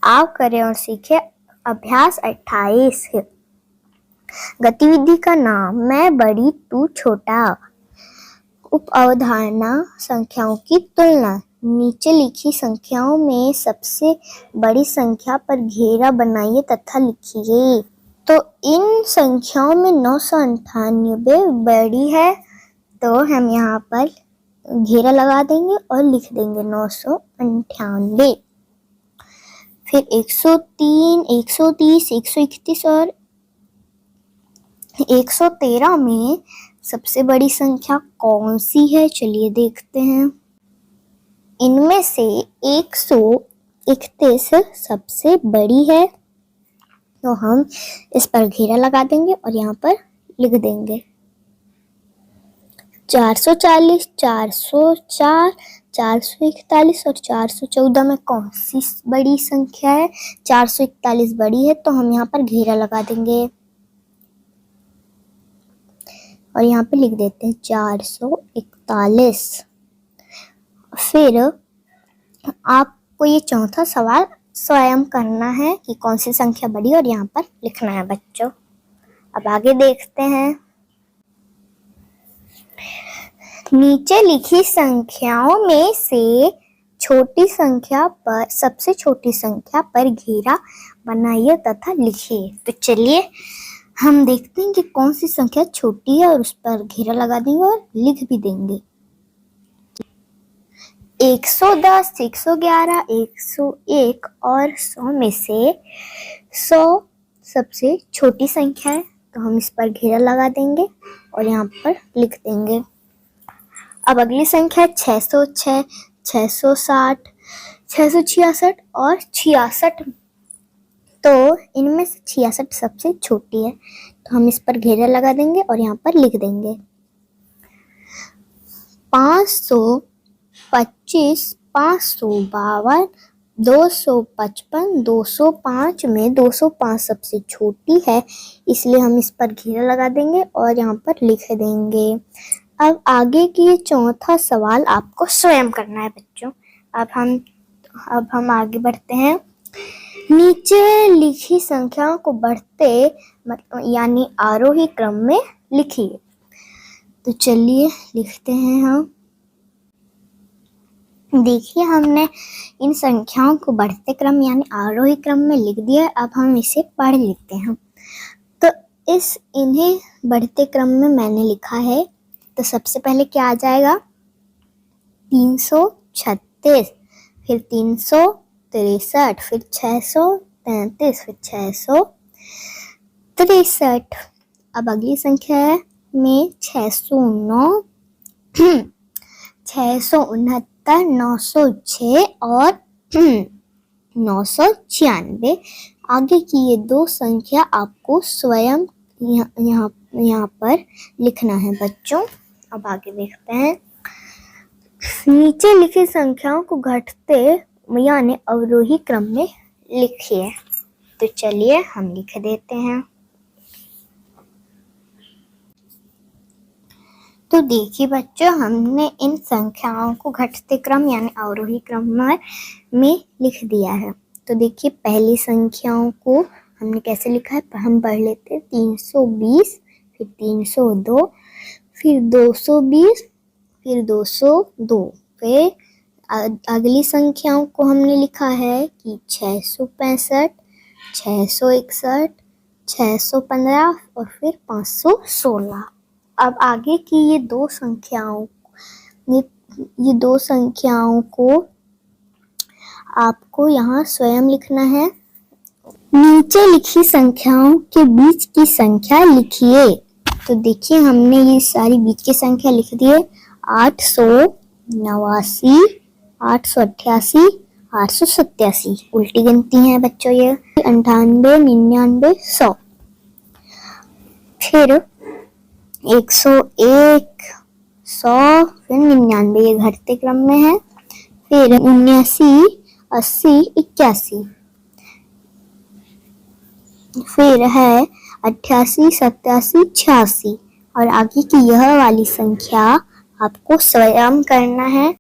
आप करें और सीखें अभ्यास 28। गतिविधि का नाम मैं बड़ी तू छोटा। उप अवधारणा संख्याओं की तुलना। नीचे लिखी संख्याओं में सबसे बड़ी संख्या पर घेरा बनाइए तथा लिखिए। तो इन संख्याओं में 998 बड़ी है, तो हम यहाँ पर घेरा लगा देंगे और लिख देंगे 998। फिर 103, 130, 131 और 113 में सबसे बड़ी संख्या कौन सी है, चलिए देखते हैं। इनमें से 131 सबसे बड़ी है, तो हम इस पर घेरा लगा देंगे और यहाँ पर लिख देंगे 440, 404, 441 और 414 में कौन सी बड़ी संख्या है। 441 बड़ी है, तो हम यहाँ पर घेरा लगा देंगे और यहाँ पे लिख देते हैं 441। फिर आपको ये चौथा सवाल स्वयं करना है कि कौन सी संख्या बड़ी और यहाँ पर लिखना है बच्चों। अब आगे देखते हैं। नीचे लिखी संख्याओं में से छोटी संख्या पर सबसे छोटी संख्या पर घेरा बनाइए तथा लिखिए। तो चलिए हम देखते हैं कि कौन सी संख्या छोटी है और उस पर घेरा लगा देंगे और लिख भी देंगे। 110, 111, 101 और 100 में से 100 सबसे छोटी संख्या है, तो हम इस पर घेरा लगा देंगे और यहाँ पर लिख देंगे। अब अगली संख्या 606, 660, 666 और 66, तो इनमें से 66 सबसे छोटी है, तो हम इस पर घेरा लगा देंगे और यहाँ पर लिख देंगे। 525, 552, 255, 205 में 205 सबसे छोटी है, इसलिए हम इस पर घेरा लगा देंगे और यहाँ पर लिख देंगे। अब आगे की चौथा सवाल आपको स्वयं करना है बच्चों। अब हम आगे बढ़ते हैं। नीचे लिखी संख्याओं को बढ़ते यानी आरोही क्रम में लिखिए। तो चलिए लिखते हैं हम। देखिए हमने इन संख्याओं को बढ़ते क्रम यानी आरोही क्रम में लिख दिया। अब हम इसे पढ़ लेते हैं। तो इन्हें बढ़ते क्रम में मैंने लिखा है। तो सबसे पहले क्या आ जाएगा, 336, फिर 363, फिर 633, फिर 663। अब अगली संख्या है में 609, 669, 906 और 996। आगे की ये दो संख्या आपको स्वयं यहाँ पर लिखना है बच्चों। अब आगे देखते हैं। नीचे लिखी संख्याओं को घटते यानी अवरोही क्रम में लिखिए। तो चलिए हम लिख देते हैं। तो देखिए बच्चों, हमने इन संख्याओं को घटते क्रम यानी अवरोही क्रम में लिख दिया है। तो देखिए पहली संख्याओं को हमने कैसे लिखा है, हम पढ़ लेते हैं। 320, फिर 302, फिर 220, फिर 202। फिर अगली संख्याओं को हमने लिखा है कि 665, 661, 615 और फिर 516। अब आगे की ये दो संख्याओं को आपको यहाँ स्वयं लिखना है। नीचे लिखी संख्याओं के बीच की संख्या लिखिए। तो देखिए हमने ये सारी बीच की संख्या लिख दी है। 889, 888, 887। उल्टी गिनती है बच्चों ये। 98, 99, 100। फिर 101, 100, फिर 99, ये घटते क्रम में है। फिर 79, 80, 81। फिर है 88, 87, 86। और आगे की यह वाली संख्या आपको स्वयं करना है।